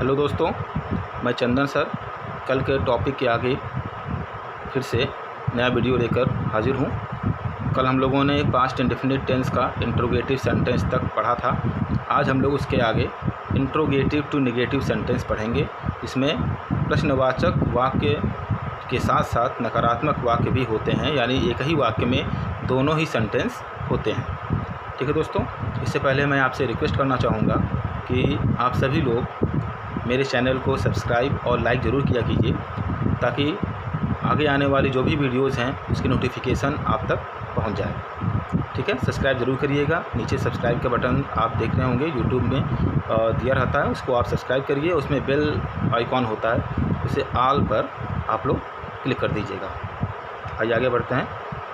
Hello दोस्तों, मैं चंदन sir कल के टॉपिक के आगे फिर से नया वीडियो लेकर हाजिर हूँ। कल हम लोगों ने पास्ट इंडेफिनिट टेंस का इंट्रोगेटिव सेंटेंस तक पढ़ा था। आज हम लोग उसके आगे इंट्रोगेटिव टू नेगेटिव सेंटेंस पढ़ेंगे। इसमें प्रश्नवाचक वाक्य के साथ साथ नकारात्मक वाक्य भी होते हैं, यानी एक ही वाक्य में दोनों ही सेंटेंस होते हैं। ठीक है दोस्तों, इससे पहले मैं आपसे रिक्वेस्ट करना चाहूँगा कि आप सभी लोग मेरे चैनल को सब्सक्राइब और लाइक ज़रूर किया कीजिए, ताकि आगे आने वाली जो भी वीडियोज़ हैं उसकी नोटिफिकेशन आप तक पहुंच जाए। ठीक है, सब्सक्राइब ज़रूर करिएगा। नीचे सब्सक्राइब का बटन आप देख रहे होंगे यूट्यूब में दिया रहता है, उसको आप सब्सक्राइब करिए। उसमें बेल आइकॉन होता है, उसे ऑल पर आप लोग क्लिक कर दीजिएगा। आइए आगे बढ़ते हैं।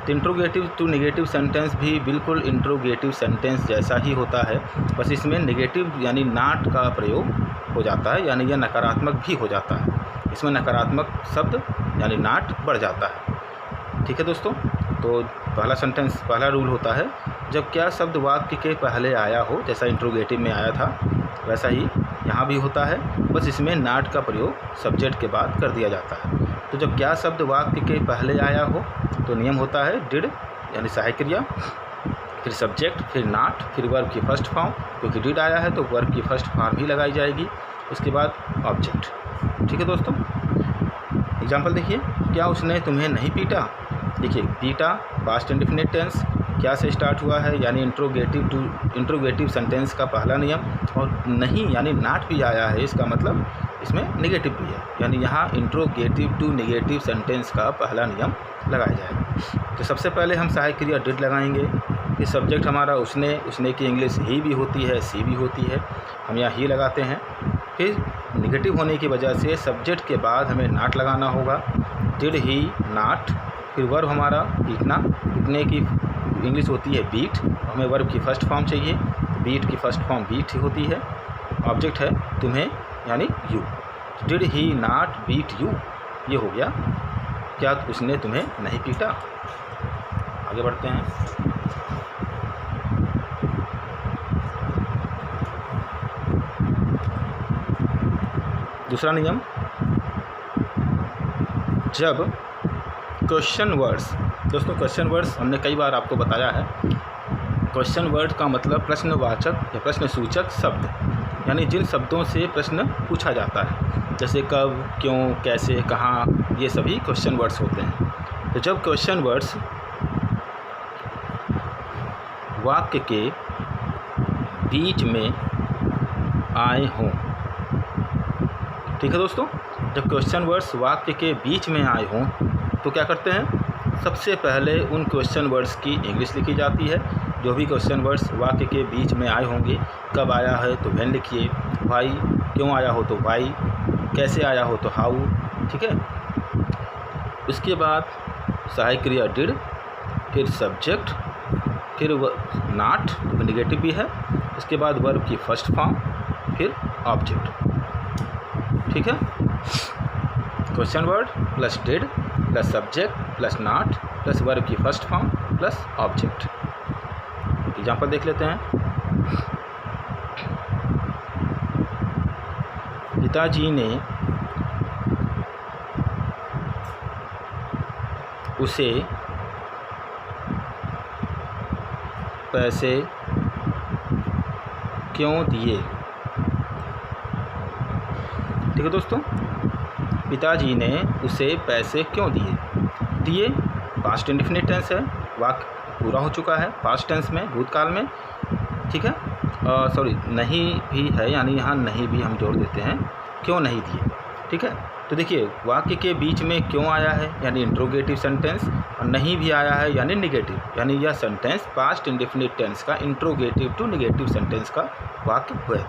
तो इंट्रोगेटिव टू नेगेटिव सेंटेंस भी बिल्कुल इंट्रोगेटिव सेंटेंस जैसा ही होता है, बस इसमें नेगेटिव यानी नॉट का प्रयोग हो जाता है, यानी यह नकारात्मक भी हो जाता है। इसमें नकारात्मक शब्द यानी नॉट बढ़ जाता है। ठीक है दोस्तों, तो पहला रूल होता है, जब क्या शब्द वाक्य के पहले आया हो, जैसा इंट्रोगेटिव में आया था वैसा ही यहाँ भी होता है, बस इसमें नॉट का प्रयोग सब्जेक्ट के बाद कर दिया जाता है। तो जब क्या शब्द वाक्य के पहले आया हो तो नियम होता है डिड यानी सहायक क्रिया, फिर सब्जेक्ट, फिर नॉट, फिर वर्ब की फर्स्ट फॉर्म। क्योंकि डिड आया है तो वर्ब की फर्स्ट फॉर्म भी लगाई जाएगी, उसके बाद ऑब्जेक्ट। ठीक है दोस्तों, एग्जाम्पल देखिए। क्या उसने तुम्हें नहीं पीटा? देखिए, पीटा पास्ट इंडेफिनिट टेंस क्या से स्टार्ट हुआ है, यानी इंट्रोगेटिव सेंटेंस का पहला नियम। और नहीं यानी नॉट भी आया है, इसका मतलब इसमें नेगेटिव भी है, यानी यहाँ इंट्रोगेटिव टू नेगेटिव सेंटेंस का पहला नियम लगाया जाएगा। तो सबसे पहले हम सहायक क्रिया डिड लगाएंगे। ये सब्जेक्ट हमारा उसने की इंग्लिश ही भी होती है, सी भी होती है, हम यहाँ ही लगाते हैं। फिर नेगेटिव होने की वजह से सब्जेक्ट के बाद हमें नॉट लगाना होगा, डिड ही नॉट। फिर वर्ब हमारा पीटना, पीटने की इंग्लिश होती है बीट, हमें वर्ब की फर्स्ट फॉर्म चाहिए, बीट की फर्स्ट फॉर्म बीट होती है। ऑब्जेक्ट है तुम्हें यानी you, did he not beat you, ये हो गया क्या उसने तुम्हें नहीं पीटा। आगे बढ़ते हैं। दूसरा नियम, जब क्वेश्चन वर्ड्स, दोस्तों क्वेश्चन वर्ड्स हमने कई बार आपको बताया है। क्वेश्चन वर्ड का मतलब प्रश्नवाचक या प्रश्न सूचक शब्द, यानी जिन शब्दों से प्रश्न पूछा जाता है, जैसे कब, क्यों, कैसे, कहाँ, ये सभी क्वेश्चन वर्ड्स होते हैं। तो जब क्वेश्चन वर्ड्स वाक्य के बीच में आए हों, ठीक है दोस्तों, जब क्वेश्चन वर्ड्स वाक्य के बीच में आए हों तो क्या करते हैं, सबसे पहले उन क्वेश्चन वर्ड्स की इंग्लिश लिखी जाती है। जो भी क्वेश्चन वर्ड्स वाक्य के बीच में आए होंगे, कब आया है तो व्हेन लिखिए, व्हाई, क्यों आया हो तो व्हाई, कैसे आया हो तो हाउ। ठीक है, उसके बाद सहायक क्रिया डिड, फिर सब्जेक्ट, फिर नॉट नेगेटिव भी है, उसके बाद वर्ब की फर्स्ट फॉर्म, फिर ऑब्जेक्ट। ठीक है, question word plus did plus subject plus not plus verb की first form plus object. Example देख लेते हैं। पिताजी ने उसे पैसे क्यों दिए? ठीक है दोस्तों, पिताजी ने उसे पैसे क्यों दिए पास्ट इंडेफिनिट टेंस है, वाक्य पूरा हो चुका है पास्ट टेंस में, भूतकाल में। ठीक है, नहीं भी है, यानी यहाँ नहीं भी हम जोड़ देते हैं, क्यों नहीं दिए। ठीक है, तो देखिए वाक्य के बीच में क्यों आया है यानी इंट्रोगेटिव सेंटेंस, और नहीं भी आया है यानी निगेटिव, यानी यह सेंटेंस पास्ट इंडेफिनिट टेंस का इंट्रोगेटिव टू नेगेटिव सेंटेंस का वाक्य है।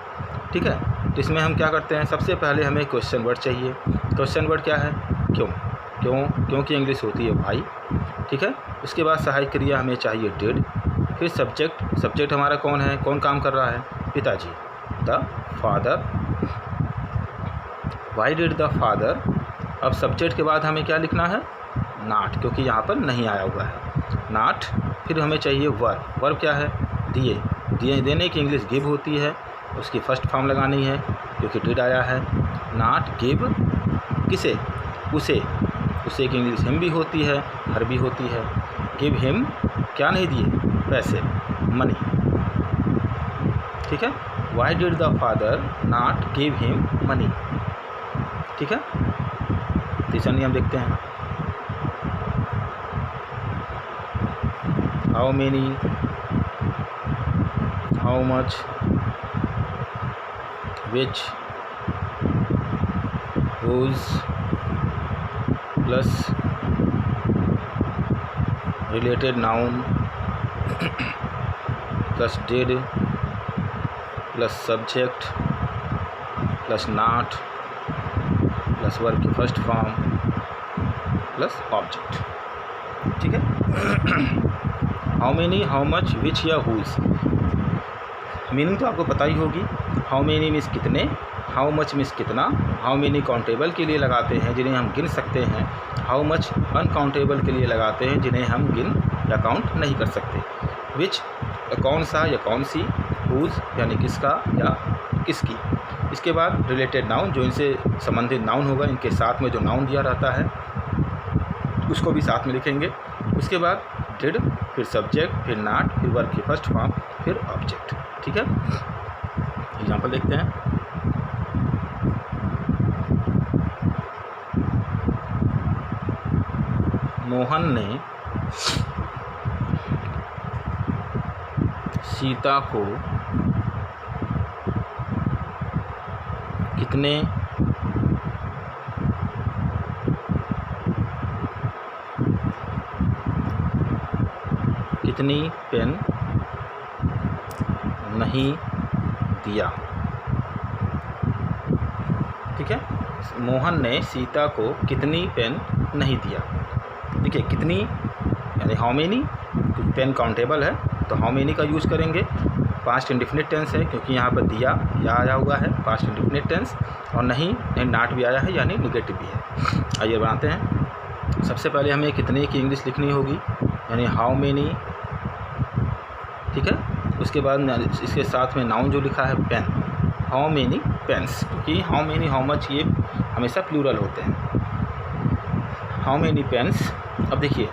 ठीक है, तो इसमें हम क्या करते हैं, सबसे पहले हमें क्वेश्चन वर्ड चाहिए। क्वेश्चन वर्ड क्या है, क्यों की इंग्लिश होती है भाई। ठीक है, उसके बाद सहायक क्रिया हमें चाहिए डिड, फिर सब्जेक्ट हमारा कौन है, कौन काम कर रहा है, पिताजी, the father. Why did the father. अब सब्जेक्ट के बाद हमें क्या लिखना है, नॉट, क्योंकि यहाँ पर नहीं आया हुआ है नॉट। फिर हमें चाहिए वर्ब क्या है, दिए, देने की इंग्लिश गिव होती है, उसकी फर्स्ट फॉर्म लगानी है क्योंकि डिड आया है। नॉट गिव किसे, उसे, उसे की इंग्लिश हिम भी होती है, हर भी होती है। गिव हिम क्या नहीं दिए, पैसे, मनी। ठीक है, why did the father not give him money. ठीक है, तीसरा नियम देखते हैं। How many, how much, which, whose plus related noun plus did plus subject plus not plus verb की फर्स्ट फॉर्म प्लस ऑब्जेक्ट। ठीक है, हाउ मेनी, हाउ मच, विच या हुज। मीनिंग तो आपको पता ही होगी। हाउ मेनी मीन्स कितने, हाउ मच मीन्स कितना। हाउ मेनी काउंटेबल के लिए लगाते हैं जिन्हें हम गिन सकते हैं। हाउ मच अनकाउंटेबल के लिए लगाते हैं जिन्हें हम गिन या काउंट नहीं कर सकते। विच कौन सा या कौन सी। हुज यानी किसका या किसकी। इसके बाद रिलेटेड नाउन, जो इनसे संबंधित नाउन होगा, इनके साथ में जो नाउन दिया रहता है उसको भी साथ में लिखेंगे। उसके बाद डिड, फिर सब्जेक्ट, फिर नॉट, फिर वर्ब की फर्स्ट फॉर्म, फिर ऑब्जेक्ट। ठीक है, एग्जाम्पल देखते हैं। मोहन ने सीता को कितने कितनी पेन नहीं दिया। ठीक है, मोहन ने सीता को कितनी पेन नहीं दिया। देखिए कितनी यानी हाउ मेनी, क्योंकि पेन काउंटेबल है तो हाउ मेनी का यूज़ करेंगे। पास्ट इंडिफिनिट टेंस है क्योंकि यहाँ पर दिया या आया हुआ है, पास्ट इंडिफिनिट टेंस। और नहीं नॉट भी आया है यानी निगेटिव भी है। आइए बनाते हैं। सबसे पहले हमें कितने की इंग्लिश लिखनी होगी, यानी हाउ मेनी। ठीक है, उसके बाद इसके साथ में नाउन जो लिखा है पेन, हाउ मेनी पेन्स, क्योंकि हाउ मेनी, हाउ मच ये हमेशा प्लूरल होते हैं। How many pens. अब देखिए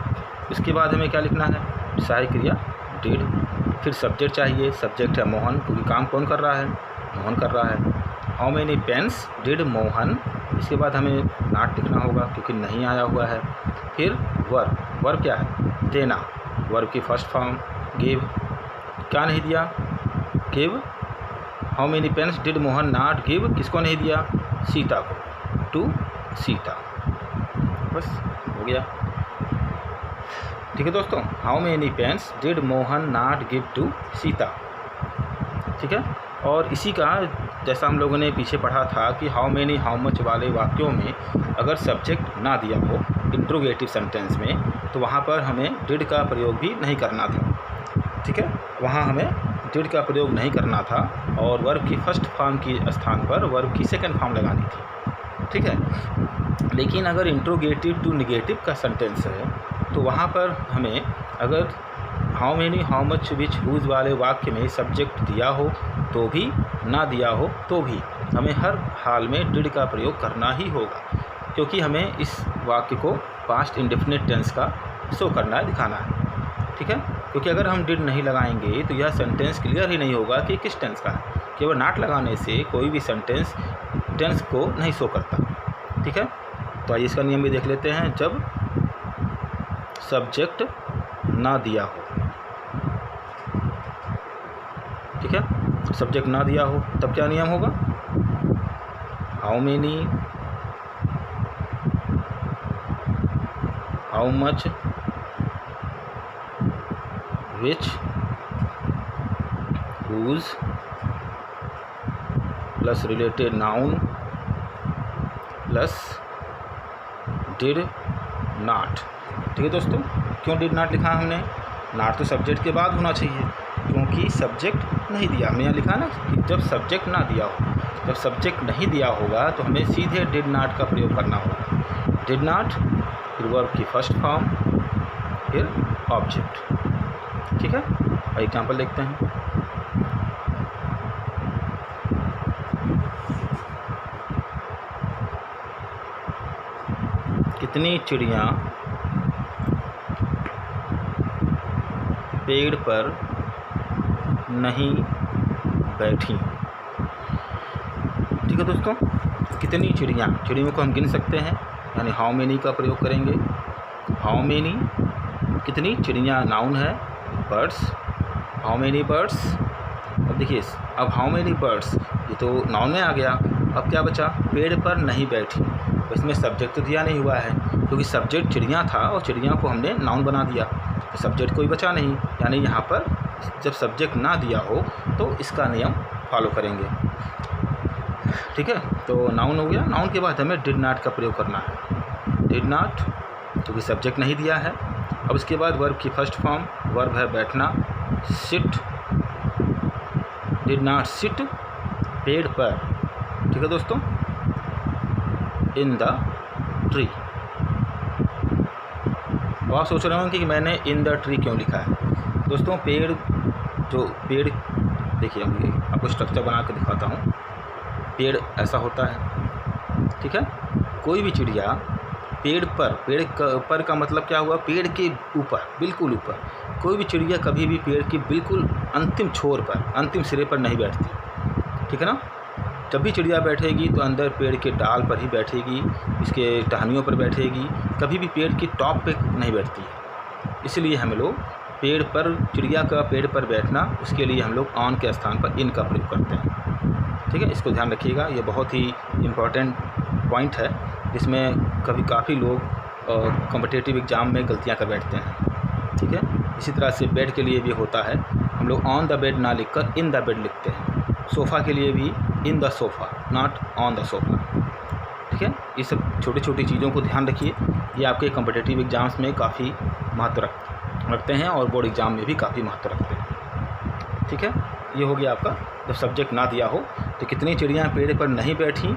उसके बाद हमें क्या लिखना है, सहायक क्रिया डिड, फिर सब्जेक्ट चाहिए, सब्जेक्ट है मोहन क्योंकि काम कौन कर रहा है, मोहन कर रहा है। How many pens did Mohan. इसके बाद हमें नॉट लिखना होगा क्योंकि नहीं आया हुआ है। फिर वर्ब, वर्ब क्या है, देना, वर्ब की फर्स्ट फॉर्म। गिव, क्या नहीं दिया, give. How many pens did Mohan not give, किसको नहीं दिया, सीता को, टू सीता। बस हो गया। ठीक है दोस्तों, how many pens did Mohan not give to Sita. ठीक है, और इसी का जैसा हम लोगों ने पीछे पढ़ा था कि हाउ मेनी हाउ मच वाले वाक्यों में अगर सब्जेक्ट ना दिया हो इंट्रोगेटिव सेंटेंस में, तो वहाँ पर हमें डिड का प्रयोग भी नहीं करना था। ठीक है, वहाँ हमें डिड का प्रयोग नहीं करना था और वर्ब की फर्स्ट फॉर्म की स्थान पर वर्ब की सेकंड फॉर्म लगानी थी। ठीक है, लेकिन अगर इंट्रोगेटिव टू निगेटिव का सेंटेंस है तो वहाँ पर हमें अगर how many how much which whose वाले वाक्य में सब्जेक्ट दिया हो तो भी, ना दिया हो तो भी, हमें हर हाल में डिड का प्रयोग करना ही होगा, क्योंकि हमें इस वाक्य को पास्ट इंडेफिनिट टेंस का शो करना है, दिखाना है। ठीक है, क्योंकि अगर हम डिड नहीं लगाएंगे तो यह सेंटेंस क्लियर ही नहीं होगा कि किस टेंस का है। केवल नॉट लगाने से कोई भी सेंटेंस टेंस को नहीं शो करता। ठीक है, तो आइए इसका नियम भी देख लेते हैं। जब सब्जेक्ट ना दिया हो, ठीक है, सब्जेक्ट ना दिया हो तब क्या नियम होगा, how many, how much, which, whose plus related noun plus did not. ठीक है दोस्तों, क्यों डिड नॉट लिखा हमने, नॉट तो सब्जेक्ट के बाद होना चाहिए क्योंकि सब्जेक्ट नहीं दिया। हमने यहाँ लिखा ना कि जब सब्जेक्ट ना दिया हो, जब सब्जेक्ट नहीं दिया होगा तो हमें सीधे डिड नॉट का प्रयोग करना होगा। डिड नॉट, फिर वर्ब की फर्स्ट फॉर्म, फिर ऑब्जेक्ट। ठीक है, एग्जाम्पल देखते हैं। कितनी चिड़ियाँ पेड़ पर नहीं बैठी। ठीक है दोस्तों, कितनी चिड़ियाँ, चिड़ियों को हम गिन सकते हैं, यानी हाउ मेनी का प्रयोग करेंगे। हाउ मेनी, कितनी चिड़ियाँ नाउन है, बर्ड्स, हाउ मेनी बर्ड्स। अब देखिए, अब हाउ मेनी बर्ड्स ये तो नाउन में आ गया, अब क्या बचा, पेड़ पर नहीं बैठी। तो इसमें सब्जेक्ट तो दिया नहीं हुआ है, क्योंकि सब्जेक्ट चिड़ियाँ था और चिड़ियाँ को हमने नाउन बना दिया, तो सब्जेक्ट कोई बचा नहीं। यानी यहाँ पर जब सब्जेक्ट ना दिया हो तो इसका नियम फॉलो करेंगे। ठीक है, तो नाउन हो गया। नाउन के बाद हमें डिड नॉट का प्रयोग करना है। डिड नॉट, क्योंकि सब्जेक्ट नहीं दिया है। अब इसके बाद वर्ब की फर्स्ट फॉर्म, वर्ब है बैठना, सिट। डिड नॉट सिट पेड़ पर। ठीक है दोस्तों, इन द ट्री। अब आप सोच रहे होंगे कि मैंने इन द ट्री क्यों लिखा है। दोस्तों, पेड़ देखिए, मैं आपको स्ट्रक्चर बना कर दिखाता हूँ। पेड़ ऐसा होता है, ठीक है। कोई भी चिड़िया पेड़ पर का मतलब क्या हुआ, पेड़ के ऊपर, बिल्कुल ऊपर। कोई भी चिड़िया कभी भी पेड़ के बिल्कुल अंतिम छोर पर, अंतिम सिरे पर नहीं बैठती। ठीक है ना। जब भी चिड़िया बैठेगी तो अंदर पेड़ के डाल पर ही बैठेगी, इसके टहनियों पर बैठेगी, कभी भी पेड़ की टॉप पे नहीं बैठती है। इसलिए हम लोग पेड़ पर, चिड़िया का पेड़ पर बैठना, उसके लिए हम लोग ऑन के स्थान पर इन का प्रयोग करते हैं। ठीक है, इसको ध्यान रखिएगा, ये बहुत ही इम्पॉर्टेंट पॉइंट है, जिसमें काफ़ी लोग कॉम्पिटिटिव एग्ज़ाम में गलतियां कर बैठते हैं। ठीक है, इसी तरह से बेड के लिए भी होता है, हम लोग ऑन द बेड ना लिखकर इन द बेड लिखते हैं। सोफ़ा के लिए भी in the sofa, not on the sofa. ठीक है, ये सब छोटी छोटी चीज़ों को ध्यान रखिए, ये आपके कॉम्पिटिटिव एग्ज़ाम्स में काफ़ी महत्व रखते हैं और बोर्ड एग्ज़ाम में भी काफ़ी महत्व रखते हैं। ठीक है, ये हो गया आपका। जब सब्जेक्ट ना दिया हो तो कितनी चिड़ियाँ पेड़ पर नहीं बैठी,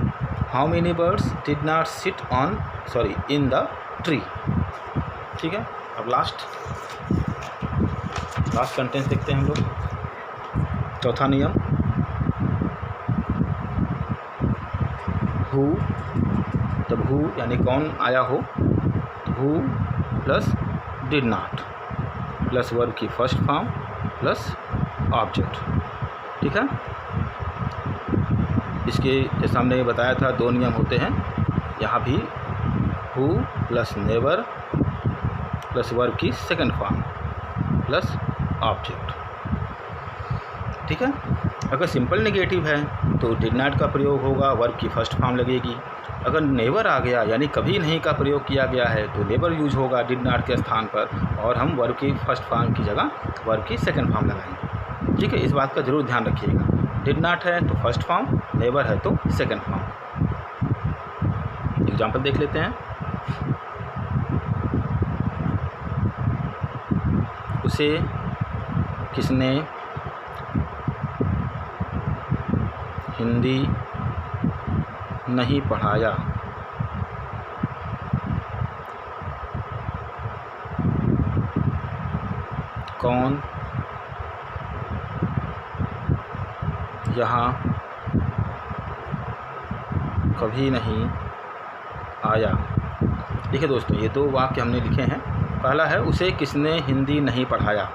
how many birds did not sit in the tree. ठीक है, अब लास्ट सेंटेंस देखते हैं हम लोग। चौथा नियम, हु, जब हु यानी कौन आया हो, who plus did not plus verb की फर्स्ट फॉर्म प्लस ऑब्जेक्ट। ठीक है, इसके जैसा हमने बताया था, दो नियम होते हैं। यहाँ भी who plus never plus verb की सेकंड फॉर्म प्लस ऑब्जेक्ट। ठीक है, अगर सिंपल नेगेटिव है तो डिड नॉट का प्रयोग होगा, वर्ब की फर्स्ट फॉर्म लगेगी। अगर नेवर आ गया यानी कभी नहीं का प्रयोग किया गया है तो नेवर यूज होगा डिड नॉट के स्थान पर, और हम वर्ब की फर्स्ट फॉर्म की जगह वर्ब की सेकंड फॉर्म लगाएंगे। ठीक है, इस बात का जरूर ध्यान रखिएगा। डिड नॉट है तो फर्स्ट फॉर्म, नेवर है तो सेकंड फॉर्म। एग्जाम्पल देख लेते हैं। उसे किसने हिंदी नहीं पढ़ाया, कौन यहाँ कभी नहीं आया। देखिए दोस्तों, ये दो वाक्य हमने लिखे हैं। पहला है उसे किसने हिंदी नहीं पढ़ाया।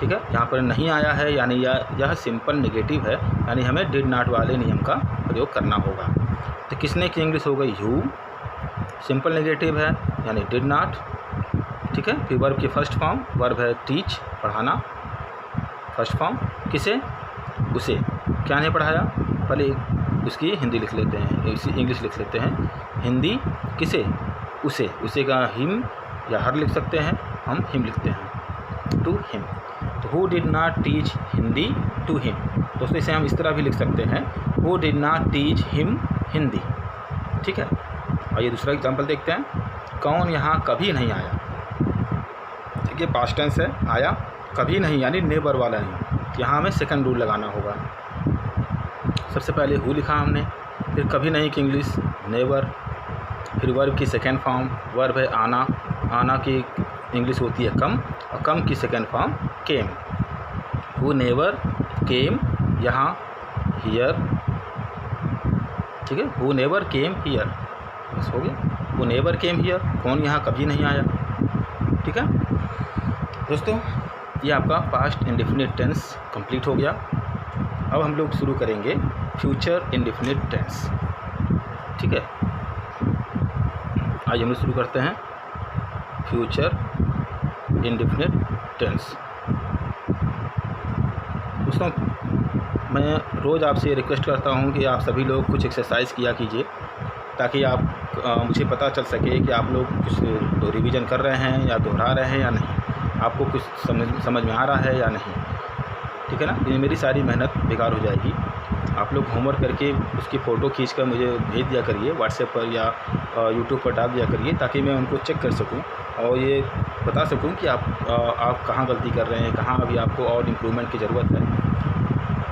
ठीक है, यहाँ पर नहीं आया है यानी यह सिंपल नेगेटिव है, यानी हमें डिड नॉट वाले नियम का प्रयोग करना होगा। तो किसने की इंग्लिश हो गई यू, सिंपल नेगेटिव है यानी डिड नॉट। ठीक है, फिर वर्ब की फर्स्ट फॉर्म, वर्ब है टीच, पढ़ाना, फर्स्ट फॉर्म। किसे, उसे। क्या नहीं पढ़ाया, पहले उसकी हिंदी लिख लेते हैं, इंग्लिश लिख लेते हैं। हिंदी किसे, उसे का हिम या हर लिख सकते हैं, हम हिम लिखते हैं, टू हिम। तो who did not teach Hindi to him. दोस्तों, इसे हम इस तरह भी लिख सकते हैं, who did not teach him Hindi. ठीक है, और ये दूसरा एग्जाम्पल देखते हैं। कौन यहाँ कभी नहीं आया। ठीक है, पास्ट टेंस है, आया, कभी नहीं यानी नेवर वाला नहीं। यहाँ हमें सेकंड रूल लगाना होगा। सबसे पहले हु लिखा हमने, फिर कभी नहीं की इंग्लिश नेवर, फिर वर्ब की सेकेंड फॉर्म, वर्ब है आना, आना की इंग्लिश होती है कम, और कम की second form came. Who never came यहाँ हियर। ठीक है, हु नेवर केम हियर, बस हो गया। वो नेवर केम हियर, कौन यहाँ कभी नहीं आया। ठीक है दोस्तों, ये आपका पास्ट इंडेफिनिट टेंस कंप्लीट हो गया। अब हम लोग शुरू करेंगे फ्यूचर इंडेफिनिट टेंस। ठीक है, आज हम लोग शुरू करते हैं फ्यूचर इंडेफिनिट टेंस। दोस्तों, मैं रोज़ आपसे रिक्वेस्ट करता हूँ कि आप सभी लोग कुछ एक्सरसाइज किया कीजिए, ताकि आप मुझे पता चल सके कि आप लोग कुछ रिवीजन कर रहे हैं या दोहरा रहे हैं या नहीं, आपको कुछ समझ में आ रहा है या नहीं। ठीक है ना, ये मेरी सारी मेहनत बेकार हो जाएगी। आप लोग होमवर्क करके उसकी फ़ोटो खींचकर मुझे भेज दिया करिए व्हाट्सएप पर या यूट्यूब पर डाल दिया करिए, ताकि मैं उनको चेक कर सकूं और ये बता सकूं कि आप कहाँ गलती कर रहे हैं, कहाँ अभी आपको और इम्प्रूवमेंट की ज़रूरत है।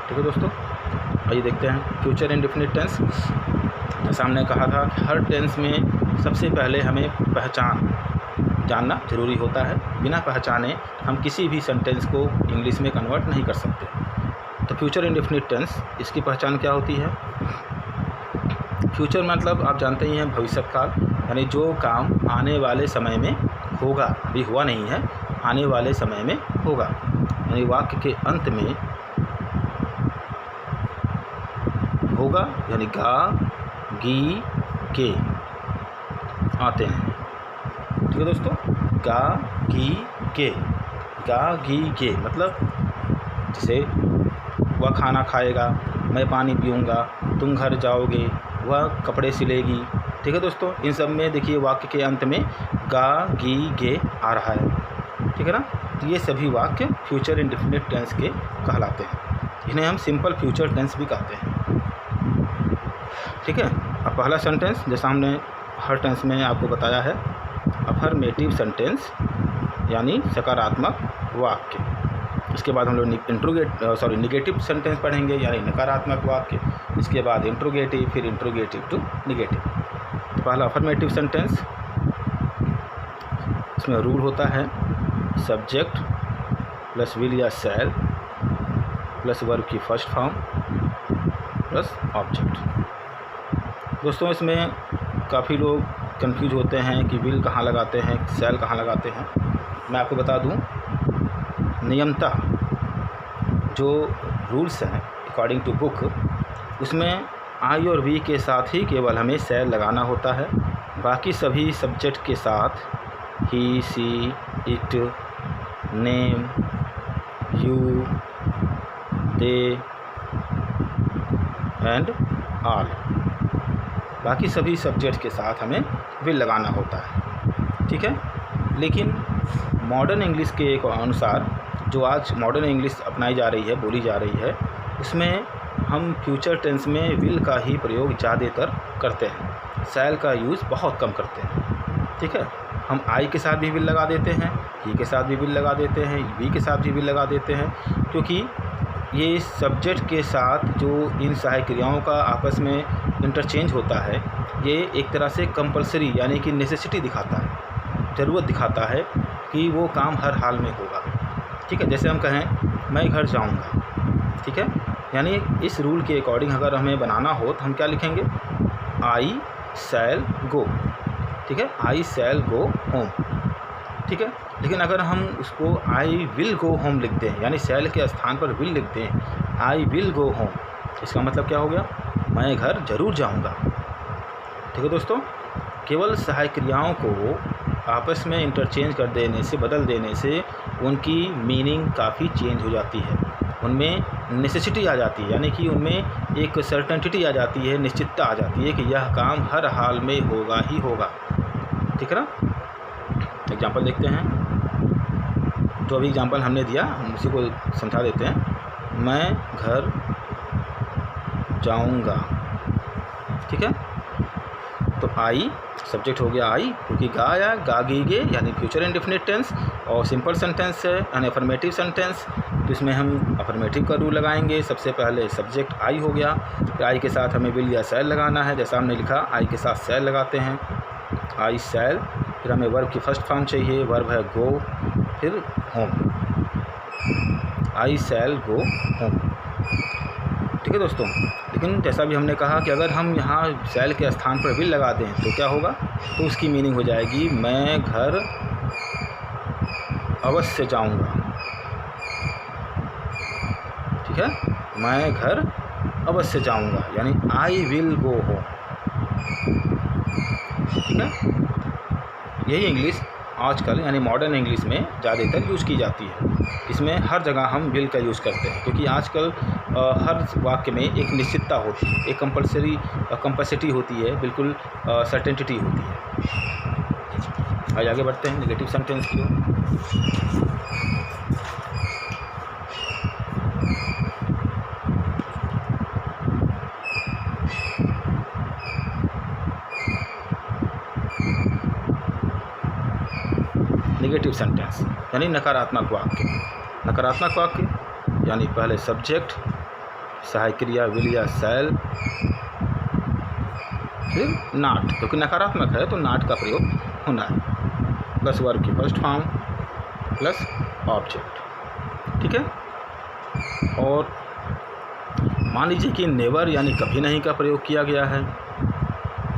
ठीक है दोस्तों, आइए देखते हैं फ्यूचर इंडेफिनिट टेंस। जैसा हमने कहा था कि हर टेंस में सबसे पहले हमें पहचान जानना ज़रूरी होता है। बिना पहचाने हम किसी भी सेंटेंस को इंग्लिश में कन्वर्ट नहीं कर सकते। तो फ्यूचर इंडेफिनिट टेंस, इसकी पहचान क्या होती है? फ्यूचर मतलब आप जानते ही हैं भविष्य काल, यानी जो काम आने वाले समय में होगा, अभी हुआ नहीं है, आने वाले समय में होगा। यानी वाक्य के अंत में होगा, यानी गा गी के आते हैं। ठीक है दोस्तों, गा गी के मतलब जैसे वह खाना खाएगा, मैं पानी पीऊँगा, तुम घर जाओगे, वह कपड़े सिलेगी। ठीक है दोस्तों, इन सब में देखिए वाक्य के अंत में गा गी गे आ रहा है। ठीक है ना, तो ये सभी वाक्य फ्यूचर इंडेफिनिट टेंस के कहलाते हैं। इन्हें हम सिंपल फ्यूचर टेंस भी कहते हैं। ठीक है, अब पहला सेंटेंस, जैसा हमने हर टेंस में आपको बताया है, अफर्मेटिव सेंटेंस यानी सकारात्मक वाक्य। इसके बाद हम लोग निगेटिव सेंटेंस पढ़ेंगे, यानी नकारात्मक वाक्य। इसके बाद इंट्रोगेटिव, फिर इंट्रोगेटिव टू निगेटिव। तो पहला अफर्मेटिव सेंटेंस, इसमें रूल होता है सब्जेक्ट प्लस विल या शैल प्लस वर्ब की फर्स्ट फॉर्म प्लस ऑब्जेक्ट। दोस्तों, इसमें काफ़ी लोग कंफ्यूज होते हैं कि विल कहाँ लगाते हैं, शैल कहाँ लगाते हैं। मैं आपको बता दूं, नियमतः जो रूल्स हैं अकॉर्डिंग टू बुक, उसमें आई और वी के साथ ही केवल हमें शैल लगाना होता है। बाकी सभी सब्जेक्ट के साथ ही, सी, इट, नेम, यू, दे एंड ऑल, बाकी सभी सब्जेक्ट के साथ हमें विल लगाना होता है। ठीक है, लेकिन मॉडर्न इंग्लिश के अनुसार, जो आज मॉडर्न इंग्लिश अपनाई जा रही है, बोली जा रही है, उसमें हम फ्यूचर टेंस में विल का ही प्रयोग ज़्यादातर करते हैं, शैल का यूज़ बहुत कम करते हैं। ठीक है, हम आई के साथ भी विल लगा देते हैं, ही के साथ भी विल लगा देते हैं, वी के साथ भी विल लगा देते हैं, क्योंकि ये सब्जेक्ट के साथ जो इन सहायक क्रियाओं का आपस में इंटरचेंज होता है, ये एक तरह से कंपलसरी यानी कि नेसेसिटी दिखाता है, ज़रूरत दिखाता है कि वो काम हर हाल में होगा। ठीक है, जैसे हम कहें मैं घर जाऊंगा। ठीक है, यानी इस रूल के अकॉर्डिंग अगर हमें बनाना हो तो हम क्या लिखेंगे? आई शैल गो। ठीक है, आई शैल गो होम। ठीक है, लेकिन अगर हम उसको आई विल गो होम लिखते हैं, यानी शैल के स्थान पर विल लिखते हैं, आई विल गो होम, इसका मतलब क्या हो गया? मैं घर ज़रूर जाऊंगा। ठीक है दोस्तों, केवल सहायक क्रियाओं को आपस में इंटरचेंज कर देने से, बदल देने से उनकी मीनिंग काफ़ी चेंज हो जाती है, उनमें नेसेसिटी आ जाती है, यानी कि उनमें एक सर्टेनिटी आ जाती है, निश्चितता आ जाती है कि यह काम हर हाल में होगा ही होगा। ठीक है ना, एग्जाम्पल देखते हैं। जो अभी एग्जाम्पल हमने दिया हम उसी को समझा देते हैं। मैं घर जाऊंगा। ठीक है, तो आई सब्जेक्ट हो गया आई, क्योंकि गा या गागीगे यानी फ्यूचर इंडेफिनिट टेंस, और सिंपल सेंटेंस है यानी अफर्मेटिव सेंटेंस, तो इसमें हम अफर्मेटिव का रूल लगाएंगे। सबसे पहले सब्जेक्ट आई हो गया, फिर आई के साथ हमें विल या शैल लगाना है, जैसा हमने लिखा आई के साथ शैल लगाते हैं, आई शैल। फिर हमें वर्ब की फर्स्ट फॉर्म चाहिए, वर्ब है गो, फिर होम, आई शैल गो होम। ठीक ठीक है दोस्तों। लेकिन जैसा भी हमने कहा कि अगर हम यहाँ शैल के स्थान पर विल लगा दें तो क्या होगा, तो उसकी मीनिंग हो जाएगी मैं घर अवश्य जाऊँगा। ठीक है, मैं घर अवश्य जाऊँगा, यानी आई विल गो होम। ठीक है, यही इंग्लिश आजकल यानी मॉडर्न इंग्लिश में ज़्यादातर यूज़ की जाती है। इसमें हर जगह हम विल का यूज़ करते हैं, क्योंकि आजकल हर वाक्य में एक निश्चितता होती है, एक कंपल्सिटी होती है, बिल्कुल सर्टेनिटी होती है। आज आगे बढ़ते हैं नेगेटिव सेंटेंस की ओर। नेगेटिव सेंटेंस यानी नकारात्मक वाक्य। नकारात्मक वाक्य यानी पहले सब्जेक्ट, सहायक क्रिया विल या शैल, फिर नॉट, क्योंकि नकारात्मक है तो नॉट का प्रयोग होना है, प्लस वर्ब की फर्स्ट फॉर्म प्लस ऑब्जेक्ट। ठीक है, और मान लीजिए कि नेवर यानी कभी नहीं का प्रयोग किया गया है।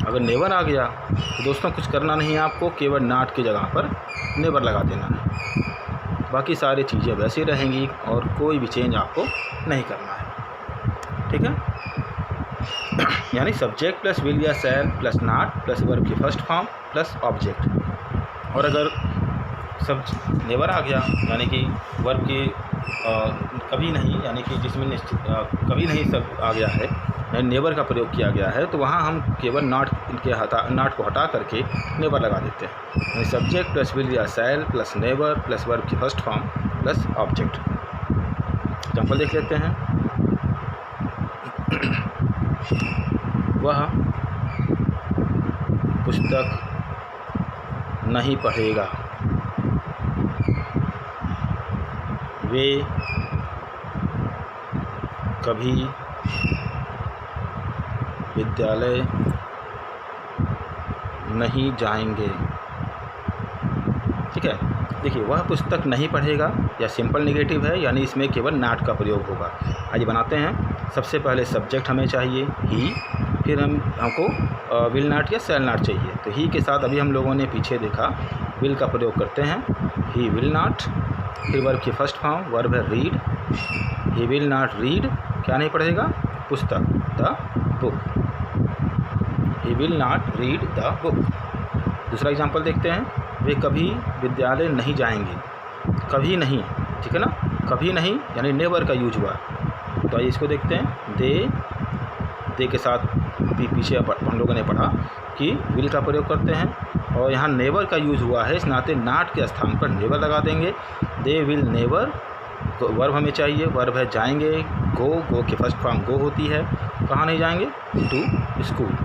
अगर नेवर आ गया तो दोस्तों कुछ करना नहीं है आपको, केवल नॉट की जगह पर नेवर लगा देना है। बाकी सारी चीज़ें वैसे रहेंगी और कोई भी चेंज आपको नहीं करना है। ठीक है, यानी सब्जेक्ट प्लस विल या shall plus not plus verb की फर्स्ट फॉर्म प्लस ऑब्जेक्ट। और अगर सब नेवर आ गया यानी कि वर्ब की कभी नहीं, यानी कि जिसमें निश्चित कभी नहीं सब आ गया है, नेवर का प्रयोग किया गया है, तो वहाँ हम केवल नॉट को हटा करके नेवर लगा देते हैं। सब्जेक्ट प्लस विल या shall plus never plus verb की first form plus object. Example देख लेते हैं। वह पुस्तक नहीं पढ़ेगा, वे कभी विद्यालय नहीं जाएंगे। ठीक है, देखिए वह पुस्तक नहीं पढ़ेगा या सिंपल नेगेटिव है, यानी इसमें केवल नॉट का प्रयोग होगा। आइए बनाते हैं। सबसे पहले सब्जेक्ट हमें चाहिए ही, फिर हमको विल नॉट या शैल नॉट चाहिए। तो ही के साथ अभी हम लोगों ने पीछे देखा विल का प्रयोग करते हैं, ही विल नॉट, फिर वर्ब की फर्स्ट फॉर्म वर्ब है read, he will not read क्या नहीं पढ़ेगा, पुस्तक, the book, he will not read the book. दूसरा एग्जाम्पल देखते हैं। वे कभी विद्यालय नहीं जाएंगे, कभी नहीं, ठीक है ना, कभी नहीं यानी नेवर का यूज हुआ। तो आइए इसको देखते हैं। दे के साथ पीछे हम लोगों ने पढ़ा कि विल का प्रयोग करते हैं, और यहाँ नेवर का यूज़ हुआ है, इस नाते नॉट के स्थान पर नेवर लगा देंगे। दे विल नेवर, वर्ब हमें चाहिए, वर्ब है जाएंगे, गो की फर्स्ट फॉर्म गो होती है, कहाँ नहीं जाएंगे, to school,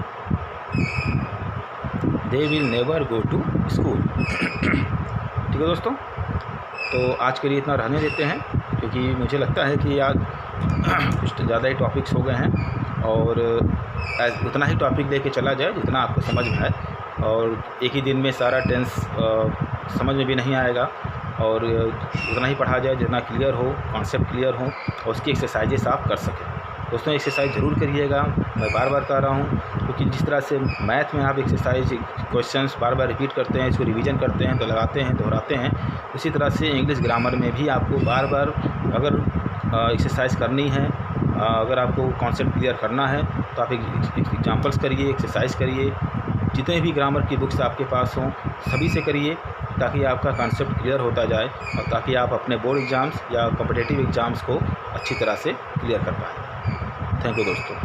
they will never go to school. ठीक है दोस्तों, तो आज के लिए इतना रहने देते हैं, क्योंकि मुझे लगता है कि आज कुछ ज़्यादा ही टॉपिक्स हो गए हैं, और उतना ही टॉपिक लेके चला जाए जितना आपको समझ में आए, और एक ही दिन में सारा टेंस समझ में भी नहीं आएगा, और उतना ही पढ़ा जाए जितना क्लियर हो, कॉन्सेप्ट क्लियर हो, और उसकी एक्सरसाइजेस आप कर सकें। दोस्तों एक्सरसाइज ज़रूर करिएगा, मैं बार बार कर रहा हूँ, क्योंकि जिस तरह से मैथ में आप एक्सरसाइज क्वेश्चंस बार बार रिपीट करते हैं, इसको रिवीजन करते हैं, तो लगाते हैं, दोहराते हैं, उसी तरह से इंग्लिश ग्रामर में भी आपको बार बार अगर एक्सरसाइज करनी है, अगर आपको कॉन्सेप्ट क्लियर करना है, तो आप एग्जाम्पल्स करिए, एक्सरसाइज करिए, जितने भी ग्रामर की बुक्स आपके पास हों सभी से करिए, ताकि आपका कॉन्सेप्ट क्लियर होता जाए, और ताकि आप अपने बोर्ड एग्ज़ाम्स या कॉम्पिटिटिव एग्ज़ाम्स को अच्छी तरह से क्लियर कर पाएँ। थैंक यू दोस्तों।